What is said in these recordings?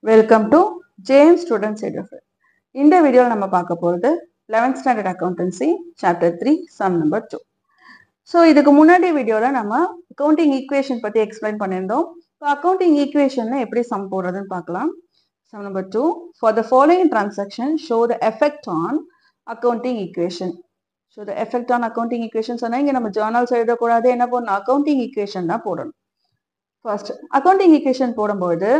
Welcome to James Students Education. இந்த வீடியோல நம்ம பார்க்க போறது 11th standard accountancy chapter 3 sum number 2. So இதுக்கு முன்னாடி வீடியோல நம்ம accounting equation பத்தி explain பண்ணியிருந்தோம். So accounting equationல எப்படி sum போடுறதுன்னு பார்க்கலாம். Sum number 2. For the following transaction show the effect on accounting equation. So the effect on accounting equation சொன்னா இங்க நம்ம journals எழுதக்கூடாது, என்ன போடணும், accounting equation தான் போடணும். First accounting equation போடும்போது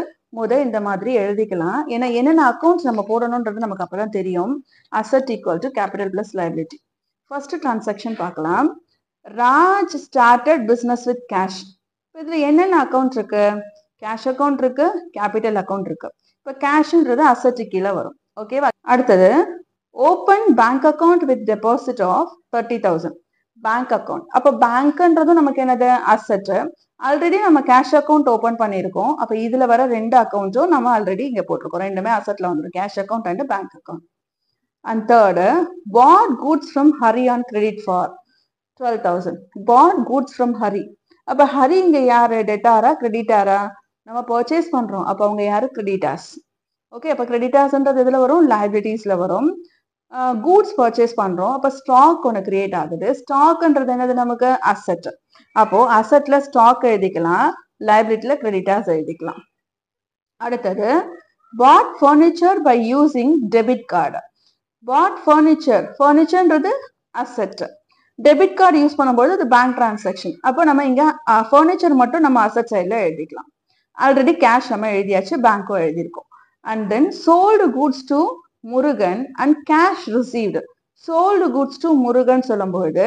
இந்த மாதிரி எழுதிக்கலாம். ஏன்னா என்னென்ன அக்கௌண்ட்ஸ் நம்ம போடணும்ன்றது நமக்கு அப்பதான் தெரியும். Asset equal to capital plus liability. First transaction பார்க்கலாம். Raj started business with cash. இதுல என்னென்ன அக்கௌண்ட் இருக்கு? கேஷ் அக்கௌண்ட் இருக்கு, கேபிட்டல் அக்கௌண்ட் இருக்கு. இப்போ கேஷ்ன்றது அசெட் கீழே வரும். ஓகேவா? அடுத்தது open bank account with deposit of 30,000. Bank account. அப்போ பேங்க்ன்றதும் நமக்கு என்னது? அசெட். ஆல்ரெடி நம்ம கேஷ் அக்கௌண்ட் ஓபன் பண்ணியிருக்கோம். அப்ப இதுல வர ரெண்டு அக்கௌண்ட்டும் நம்ம ஆல்ரெடி இங்க போட்டிருக்கோம். ரெண்டுமே அசெட்ல வந்துடும், cash account and bank account. And third, put goods from Hari on credit for 12,000. Put goods from Hari. அப்ப ஹரி இங்க யாரு? டெட்டாரா கிரெடிட்டாரா? நம்ம பர்ச்சேஸ் பண்றோம், அப்ப அவங்க யாரு? கிரெடிட்டார்ஸ். ஓகே, அப்ப கிரெடிட்டார்ஸ்ன்றது இதுல வரும், லைபிலிட்டிஸ்ல வரும். கூட்ஸ் பர்ச்சேஸ் பண்றோம், அப்ப ஸ்டாக் ஒன்று கிரியேட் ஆகுது. ஸ்டாக்ன்றது என்னது? நமக்கு அசெட். அப்போ அசெட்ல ஸ்டாக் எழுதிக்கலாம், லைபிலிட்டில கிரெடிட்டார்ஸ் எழுதிக்கலாம். அடுத்தது bought furniture by using debit card. Bought furniture, ஃபர்னிச்சர்ன்றது அசெட். டெபிட் கார்டு யூஸ் பண்ணும்போது அது பேங்க் டிரான்சாக்ஷன். அப்போ நம்ம இங்க ஃபர்னிச்சர் மட்டும் நம்ம அசெட் சைட்ல எழுதிக்கலாம். ஆல்ரெடி கேஷ் நம்ம எழுதியாச்சு, பேங்க்கும் எழுதியிருக்கோம். And then sold goods to Murugan and cash received. Sold goods to Murugan சொல்லும்போது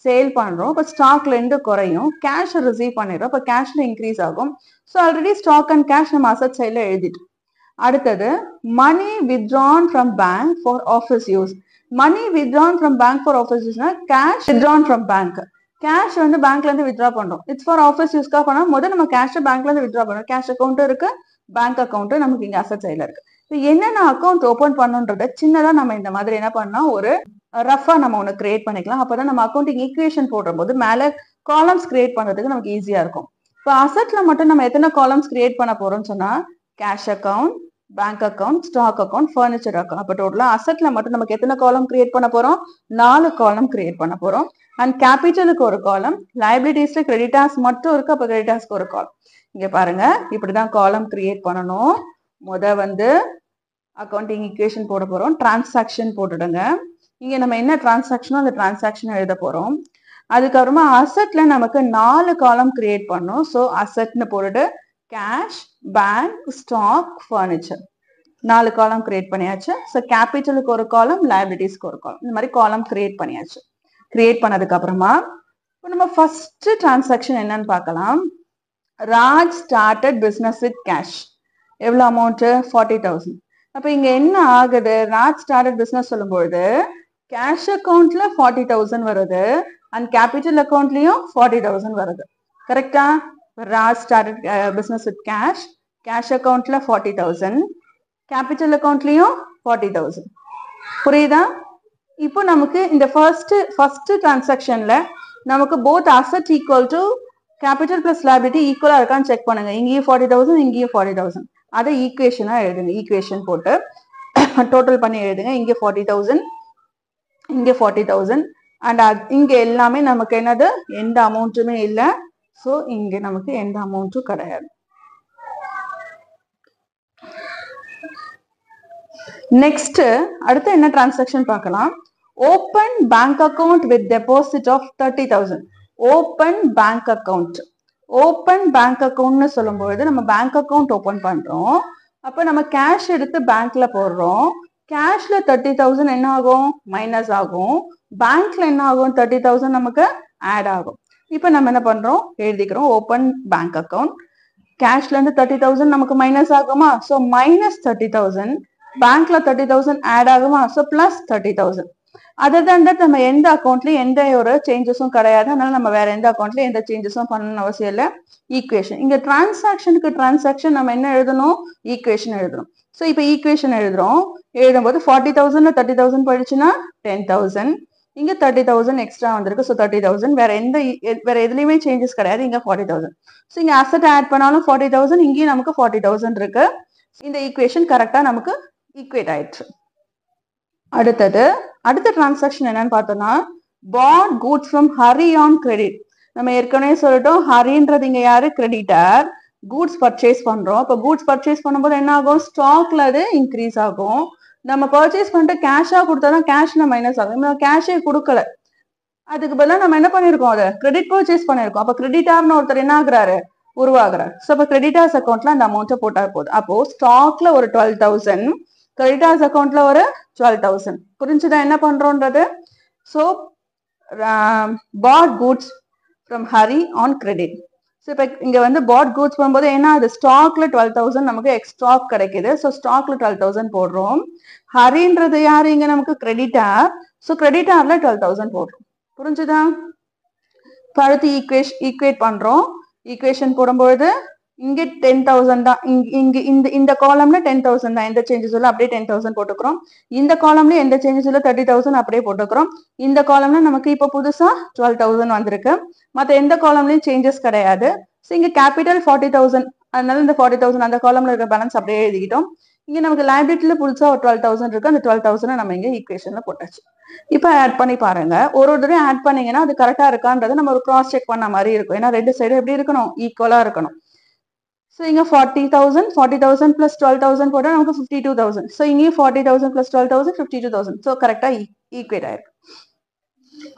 சேல் பண்றோம், இப்போ ஸ்டாக்ல இருந்து குறையும், கேஷ் ரிசீவ் பண்ணிடுறோம், இப்போ கேஷ்ல இன்க்ரீஸ் ஆகும். So already stock and cash நம்ம அசெட் சைட்ல எழுதிட்டோம். அடுத்தது money withdrawn from bank for office use. Money withdrawn from bank for office யூஸ்னா cash withdrawn from bank. Cash வந்து பேங்க்ல இருந்து வித்ட்ரா பண்றோம், இட்ஸ் ஃபார் ஆஃபீஸ் யூஸ்க்காக பண்ணா முதல்ல நம்ம கேஷ் பேங்க்ல இருந்து வித்ட்ரா பண்றோம். கேஷ் அக்கௌண்ட் இருக்கு, பேங்க் அக்கௌண்ட் நமக்கு இங்க அசெட் சைட்ல இருக்கு. என்னென்ன அக்கௌண்ட் ஓபன் பண்ணுன்றத சின்னதா நம்ம இந்த மாதிரி என்ன பண்ணா ஒரு ரஃபா நம்ம ஒன்று கிரியேட் பண்ணிக்கலாம். அப்பதான் நம்ம அக்கௌண்டிங் ஈக்குவேஷன் போடும்போது மேல காலம்ஸ் கிரியேட் பண்றதுக்கு நமக்கு ஈஸியா இருக்கும். இப்போ அசெட்ல மட்டும் நம்ம எத்தனை காலம்ஸ் கிரியேட் பண்ண போறோம்னு சொன்னா cash account, bank account, stock account, furniture account. அப்போ டோட்டலா அசெட்ல மட்டும் நமக்கு எத்தனை காலம் கிரியேட் பண்ண போறோம்? 4 காலம் கிரியேட் பண்ண போறோம். அண்ட் கேபிட்டலுக்கு ஒரு காலம், லைபிலிட்டிஸ்ல கிரெடிட்டார்ஸ் மட்டும் இருக்கு, அப்போ கிரெடிட்டார்ஸ்க்கு ஒரு காலம். இங்க பாருங்க, இப்படிதான் காலம் கிரியேட் பண்ணணும். வந்து அக்கௌண்டிங் ஈக்குவேஷன் போட போறோம், டிரான்சாக்ஷன் போட்டுடுங்க. இங்க நம்ம என்ன டிரான்சாக்ஷனோ அந்த டிரான்சாக்ஷன் எழுத போறோம். அதுக்கப்புறமா அசெட்ல நமக்கு 4 காலம் கிரியேட் பண்ணோம். ஸோ அசெட்னு போட்டுட்டு கேஷ், பேங்க், ஸ்டாக், ஃபர்னிச்சர் 4 காலம் கிரியேட் பண்ணியாச்சு. ஸோ கேபிட்டலுக்கு ஒரு காலம், லைபிலிட்டிஸ்க்கு ஒரு காலம், இந்த மாதிரி காலம் கிரியேட் பண்ணியாச்சு. கிரியேட் பண்ணதுக்கு அப்புறமா இப்போ நம்ம ஃபர்ஸ்ட் டிரான்சாக்ஷன் என்னன்னு பார்க்கலாம். Raj started business with cash. எவ்வளவு அமௌண்ட்? 40,000. அப்ப இங்க என்ன ஆகுது? ராஜ் ஸ்டார்டட் பிசினஸ் சொல்லும்போது கேஷ் அக்கௌண்ட்ல 40,000 வருது அண்ட் கேபிட்டல் அக்கௌண்ட்லயும் 40,000 வருது. கரெக்டா? Raj started business with cash, cash அக்கௌண்ட்ல 40,000, கேபிட்டல் அக்கௌண்ட்லயும் 40,000. புரியுதா? இப்போ நமக்கு இந்த ஃபர்ஸ்ட் டிரான்சாக்ஷன்ல நமக்கு both asset equal to capital plus liability ஈக்குவலா இருக்கான்னு செக் பண்ணுங்க. இங்கேயும் 40,000, இங்கேயும் 40,000. அதை ஈக்குவேஷனா எழுதுங்க. ஈக்குவேஷன் போட்டு டோட்டல் பண்ணி எழுதுங்க. இங்கே 40,000, இங்கே 40,000 அண்ட் இங்க எல்லாமே நமக்கு என்னது? எந்த அமௌண்ட்டுமே இல்லை. ஸோ இங்க நமக்கு எந்த அமௌண்ட்டும் கிடையாது. நெக்ஸ்ட் அடுத்து என்ன டிரான்சாக்ஷன் பார்க்கலாம். Open bank account with deposit of 30,000. Open bank account. Open bank அக்கௌண்ட்னு சொல்லும்போது நம்ம பேங்க் அக்கௌண்ட் ஓபன் பண்றோம். அப்போ நம்ம கேஷ் எடுத்து பேங்க்ல போடுறோம். கேஷ்ல 30,000 என்ன ஆகும்? மைனஸ் ஆகும். பேங்க்ல என்ன ஆகும்? 30,000 நமக்கு ஆட் ஆகும். இப்போ நம்ம என்ன பண்றோம்? எழுதிக்கிறோம் ஓப்பன் பேங்க் அக்கௌண்ட். கேஷ்ல இருந்து 30,000 நமக்கு மைனஸ் ஆகுமா? So minus 30,000. பேங்க்ல 30,000 ஆட் ஆகுமா? So plus 30,000. Other than that நம்ம எந்த அக்கௌண்ட்லயும் எந்த ஒரு சேஞ்சஸும் கிடையாது. அதனால நம்ம வேற எந்த அக்கௌண்ட்லயும் எந்த சேஞ்சஸும் பண்ணணும்னு அவசியம் இல்லை. ஈக்குவேஷன் இங்க டிரான்சாக்ஷனுக்கு டிரான்சாக்ஷன் நம்ம என்ன எழுதணும்? ஈக்குவேஷன் எழுதணும். ஸோ இப்போ ஈக்குவேஷன் எழுதும்போது 40,000 30,000 போயிடுச்சுன்னா 10,000. இங்க 30,000 எக்ஸ்ட்ரா வந்திருக்கு. ஸோ 30,000 வேற எதுலையுமே சேஞ்சஸ் கிடையாது. இங்க 40,000. ஸோ இங்க அசெட் ஆட் பண்ணாலும் 40,000, இங்கேயும் நமக்கு 40,000 இருக்கு. இந்த ஈக்குவேஷன் கரெக்டா நமக்கு ஈக்குவேட் ஆயிடுச்சு. அடுத்த டிரான்சாக்ஷன் என்னன்னு பார்த்தோம்னா bought goods from Hari on credit. நம்ம ஏற்கனவே சொல்லிட்டோம் ஹரின்றது இங்க யாரு கிரெடிட்டர், கூட்ஸ் பர்ச்சேஸ் பண்றோம். அப்ப கூட்ஸ் பர்ச்சேஸ் பண்ணும்போது என்ன ஆகும், ஸ்டாக்ல அது இன்க்ரீஸ் ஆகும். நம்ம பர்ச்சேஸ் பண்ணிட்டு கேஷா கொடுத்தாதான் கேஷ்ல மைனஸ் ஆகும். நம்ம கேஷே கொடுக்கல, அதுக்கு பதிலாக நம்ம என்ன பண்ணிருக்கோம், அதை கிரெடிட் பர்ச்சேஸ் பண்ணிருக்கோம். அப்ப கிரெடிட்டார்னு ஒருத்தர் என்ன ஆகுறாரு, உருவாகுறாரு. ஸோ அப்போ கிரெடிட்டார்ஸ் அக்கௌண்ட்ல அந்த அமௌண்ட்டை போட்டா போதும். அப்போ ஸ்டாக்ல ஒரு 12,000, கிரெடிட்டார்ஸ் அக்கௌண்ட்ல ஒரு 12,000. புரிஞ்சுதா என்ன பண்றோன்றது? So bought goods from Hari on credit. So இப்போ இங்க வந்து bought goods பண்ணும்போது என்ன, அது ஸ்டாக்ல 12,000 நமக்கு எக்ஸ்ட்ரா கிடைக்குது. ஸோ ஸ்டாக்ல 12,000 போடுறோம். ஹரின்றது யாரு, இங்க நமக்கு கிரெடிட்டார். ஸோ கிரெடிட்டார்ல 12,000 போடுறோம். புரிஞ்சுதா? இப்போ அடுத்து ஈக்குவேட் பண்றோம். ஈக்குவேஷன் போடும்போது இங்க 10,000 தான், இந்த காலம்ல 10,000 தான், எந்த சேஞ்சஸ் இல்லை, அப்படியே 10,000 போட்டுக்கிறோம். இந்த காலம்ல எந்த சேஞ்சஸ் இல்லை, 30,000 அப்படியே போட்டுக்கிறோம். இந்த காலம்ல நமக்கு இப்போ புதுசா 12,000 வந்திருக்கு. மற்ற எந்த காலம்லயும் சேஞ்சஸ் கிடையாது. ஸோ இங்க கேபிட்டல் 40,000, அதனால இந்த 40,000 அந்த காலம்ல இருக்க பேலன்ஸ் அப்படியே எழுதிக்கிட்டோம். இங்க நமக்கு லைபிலிட்டில புதுசா ஒரு 12,000 இருக்கு. அந்த 12,000 நம்ம இங்க ஈக்குவேஷன்ல போட்டாச்சு. இப்போ ஆட் பண்ணி பாருங்க. ஒரு தடவை ஆட் பண்ணீங்கன்னா அது கரெக்டா இருக்கான்றதை நம்ம ஒரு கிராஸ் செக் பண்ண மாதிரி இருக்கும். ஏன்னா ரெண்டு சைடும் எப்படி இருக்கணும், ஈக்குவலா இருக்கணும். ஸோ இங்க 40,000 பிளஸ் 12,000 போட்டா நமக்கு 52,000. ஸோ இங்கேயும் 40,000 பிளஸ் 12,000 52,000. ஸோ கரெக்டா ஈக்குவேட் ஆயிருக்கு.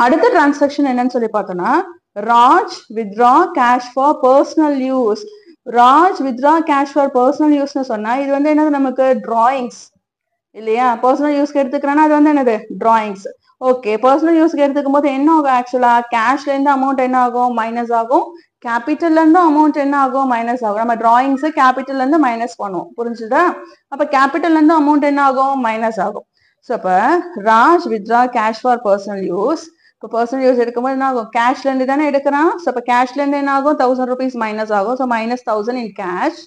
அடுத்த டிரான்சாக்ஷன் என்னன்னு சொல்லி பார்த்தோம்னா Raj withdrew cash for personal use. Raj withdrew cash for personal யூஸ்னு சொன்னா இது வந்து என்னது, நமக்கு டிராயிங்ஸ் இல்லையா? பர்சனல் யூஸ்க்கு எடுத்துக்கிறேன்னா அது வந்து என்னது, டிராயிங்ஸ். ஓகே, பர்சனல் யூஸ்க்கு எடுத்துக்கும் போது என்ன ஆகும், ஆக்சுவலா கேஷ்ல இருந்து அமௌண்ட் என்ன ஆகும், மைனஸ் ஆகும். கேபிட்டல்ல இருந்து அமௌண்ட் என்ன ஆகும், மைனஸ் ஆகும். நம்ம டிராயிங்ஸ் கேபிட்டல்ல இருந்து மைனஸ் பண்ணுவோம். புரிஞ்சுதா? அப்ப கேபிட்டல்ல இருந்து அமௌண்ட் என்ன ஆகும், மைனஸ் ஆகும். ஸோ அப்ப Raj withdrew cash for personal use. இப்போ பர்சனல் யூஸ் எடுக்கும்போது என்ன ஆகும், கேஷ்ல இருந்து தானே எடுக்கிறான். ஸோ அப்ப கேஷ்ல இருந்து என்ன ஆகும், 1,000 rupees மைனஸ் ஆகும். So minus 1,000 in cash.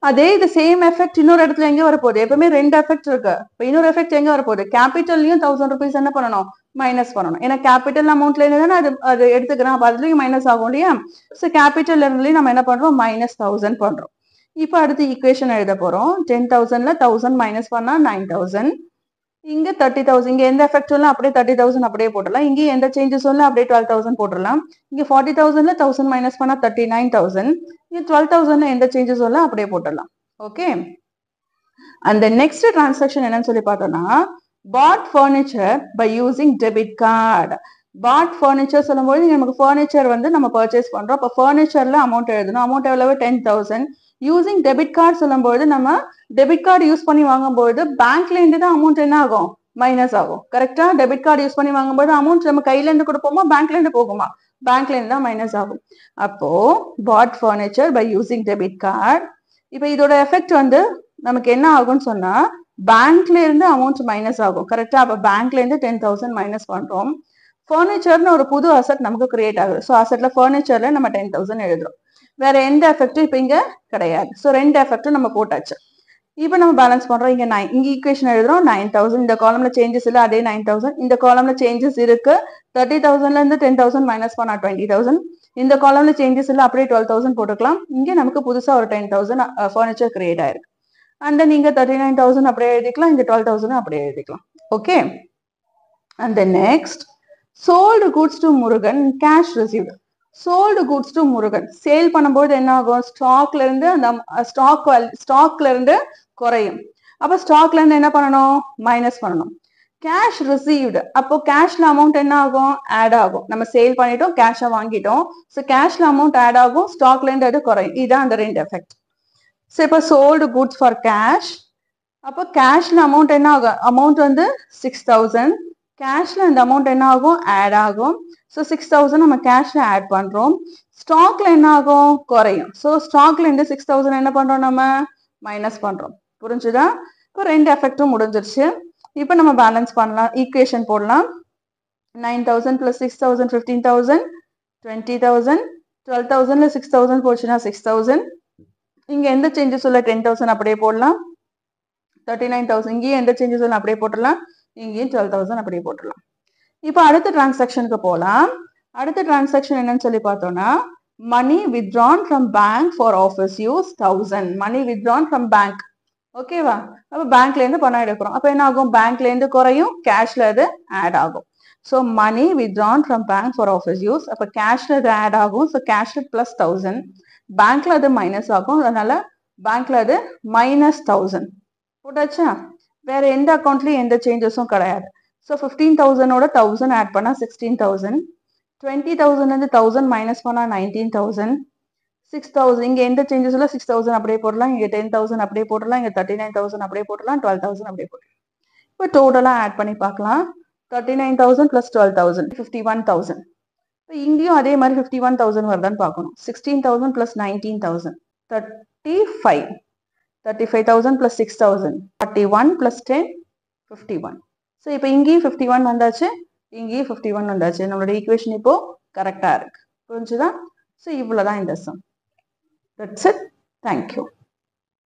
அதே இது சேம் எஃபெக்ட் இன்னொரு இடத்துல எங்க வரப்போகுது, எப்பவுமே ரெண்டு எஃபெக்ட் இருக்கு. இப்போ இன்னொரு எஃபெக்ட் எங்க வரப்போகுது, கேபிட்டல்லையும் 1,000 rupees என்ன பண்ணணும், மைனஸ் பண்ணணும். ஏன்னா கேபிட்டல் அமௌண்ட்ல இருந்து தானே அது எடுத்துக்கிறோம். அப்போ அதுலயும் மைனஸ் ஆகும் இல்லையா? ஸோ கேபிட்டல் இருந்துலயும் நம்ம என்ன பண்றோம், மைனஸ் 1,000 பண்றோம். இப்போ அடுத்து ஈக்குவேஷன் எழுத போறோம். 10,000ல 1,000 மைனஸ் பண்ணா 9,000. இங்க 30,000, இங்க எந்த எஃபெக்ட் இல்லை, அப்படியே 30,000 அப்படியே போட்டுடலாம். இங்கே எந்த சேஞ்சஸ் இல்லை, அப்படியே 12,000 போட்டுடலாம். இங்க 40,000ல 1,000 மைனஸ் பண்ணா 39,000. இங்க 12,000ல எந்த சேஞ்சஸ் இல்லை, அப்படியே போட்டுடலாம். ஓகே, அந்த நெக்ஸ்ட் டிரான்சாக்ஷன் என்னன்னு சொல்லி பார்த்தோம்னா bought furniture by using debit card. bought furniture சொல்லும்போது நமக்கு furniture வந்து நம்ம பர்ச்சேஸ் பண்றோம். அப்போ furnitureல அமௌண்ட் எழுதணும். அமௌண்ட் எவ்வளவு, 10,000. யூசிங் டெபிட் கார்டு சொல்லும்போது நம்ம டெபிட் கார்டு யூஸ் பண்ணி வாங்கும்போது பேங்க்ல இருந்து தான் அமௌண்ட் என்ன ஆகும், மைனஸ் ஆகும். கரெக்டா? டெபிட் கார்டு யூஸ் பண்ணி வாங்கும்போது அமௌண்ட் நம்ம கையில இருந்து கொடுப்போமா, பேங்க்ல இருந்து போகுமா, பேங்க்ல இருந்து தான் மைனஸ் ஆகும். அப்போ bought furniture by using debit card. இப்போ இதோட எஃபெக்ட் வந்து நமக்கு என்ன ஆகும்னு சொன்னா பேங்க்ல இருந்து அமௌண்ட் மைனஸ் ஆகும். கரெக்டா? அப்ப பேங்க்ல இருந்து 10,000 மைனஸ் பண்றோம். ஃபர்னிச்சர்னு ஒரு புது அசெட் நமக்கு கிரியேட் ஆகுது. ஸோ அசெட்ல ஃபர்னிச்சர்ல நம்ம 10,000 எழுதுறோம். வேற எந்த எஃபெக்டும் இப்போ இங்க கிடையாது. ஸோ ரெண்டு எஃபெக்டும் நம்ம போட்டாச்சு. இப்போ நம்ம பேலன்ஸ் பண்றோம். இங்க இங்க ஈக்குவேஷன் எழுதுறோம் 9,000. இந்த காலம்ல சேஞ்சஸ் இல்லை, அதே 9,000. இந்த காலம்ல சேஞ்சஸ் இருக்கு. 30,000ல இருந்து 10,000 மைனஸ் பண்ணா 20,000. இந்த காலம்ல சேஞ்சஸ் இல்லை, அப்படியே 12,000 போட்டுக்கலாம். இங்க நமக்கு புதுசா ஒரு 10,000 ஃபர்னிச்சர் கிரியேட் ஆயிருக்கு. அண்ட் தென் இங்க 39,000 அப்படியே எழுதிக்கலாம், இங்க 12,000 அப்படியே எழுதிக்கலாம். Okay, and then next sold goods to Murugan cash received. Sold goods to Murugan sale பண்ணும்போது என்ன ஆகும், ஸ்டாக்ல இருந்து அந்த ஸ்டாக்ல இருந்து குறையும். அப்ப ஸ்டாக்ல இருந்து என்ன பண்ணணும், மைனஸ் பண்ணணும். கேஷ் ரிசீவ்டு, அப்போ கேஷ்ல அமௌண்ட் என்ன ஆகும், ஆட் ஆகும். நம்ம சேல் பண்ணிட்டோம், கேஷை வாங்கிட்டோம். ஸோ கேஷ்ல அமௌண்ட் ஆட் ஆகும், ஸ்டாக்ல இருந்து அது குறையும். இதுதான் அந்த ரெண்டு எஃபெக்ட். ஸோ இப்போ சோல்டு குட்ஸ் ஃபார் கேஷ். அப்போ கேஷ்ல அமௌண்ட் என்ன ஆகும், அமௌண்ட் வந்து 6,000. கேஷ்ல அந்த அமௌண்ட் என்ன ஆகும், ஆட் ஆகும். ஸோ 6,000 நம்ம கேஷ்ல ஆட் பண்றோம். ஸ்டாக்ல என்ன ஆகும், குறையும். ஸோ ஸ்டாக்ல இருந்து 6,000 என்ன பண்றோம், நம்ம மைனஸ் பண்றோம். புரிஞ்சுதா? இப்போ ரெண்டு எஃபெக்டும் முடிஞ்சிருச்சு. இப்போ நம்ம பேலன்ஸ் பண்ணலாம், ஈக்குவேஷன் போடலாம். 9,000 பிளஸ் 6,000 15,000, 20,000. 12,000ல 6,000 போச்சுன்னா 6,000. இங்க எந்த சேஞ்சஸ் இல்லை, 10,000 அப்படியே போடலாம். 39,000 இங்கேயும் எந்த சேஞ்சஸ் இல்லை, அப்படியே போட்டுடலாம். இங்கேயும் 12,000 அப்படியே போட்டுடலாம். இப்போ அடுத்த டிரான்சாக்ஷனுக்கு போகலாம். அடுத்த டிரான்சாக்ஷன் என்னன்னு சொல்லி பார்த்தோம்னா மணி withdrawn from bank for office use 1,000. Money withdrawn from bank. ஓகேவா? அப்போ பேங்க்லேருந்து பணம் எடுக்கிறோம். அப்போ என்ன ஆகும்? பேங்க்லேருந்து குறையும், கேஷில் அது ஆட் ஆகும். So money withdrawn from bank for office use. அப்போ கேஷில் அது ஆட் ஆகும். ஸோ கேஷில் ப்ளஸ் 1000, பேங்க்ல அது மைனஸ் ஆகும். அதனால பேங்க்ல அது -1000 போட்டாச்சா? வேற எந்த அக்கௌண்ட்லயும் எந்த சேஞ்சஸும் கிடையாது. ஸோ 15,000ஓட 1000 ஆட் பண்ணா 16,000, 20,000 1000 மைனஸ் பண்ணா 19,000, 6,000 இங்க எந்த சேஞ்சஸ் இல்லை, 6,000 அப்படியே போடலாம், இங்க 10,000 அப்படியே போடலாம், இங்க 39,000 அப்படியே போடலாம், 12,000 அப்படியே போடலாம். இப்போ டோட்டலா ஆட் பண்ணி பார்க்கலாம். 39,000 plus 12,000 51,000. இப்போ இங்கேயும் அதே மாதிரி 51,000 வருதான்னு பார்க்கணும். 16,000 plus 19,000 35. 35,000 plus 6,000 41 plus 10 51. ஸோ இப்போ இங்கேயும் 51 வந்தாச்சு, இங்கேயும் 51 வந்தாச்சு. நம்மளோட ஈக்குவேஷன் இப்போ கரெக்டா இருக்கு. புரிஞ்சுதா? ஸோ இவ்வளவுதான் இந்த some. That's it. Thank you.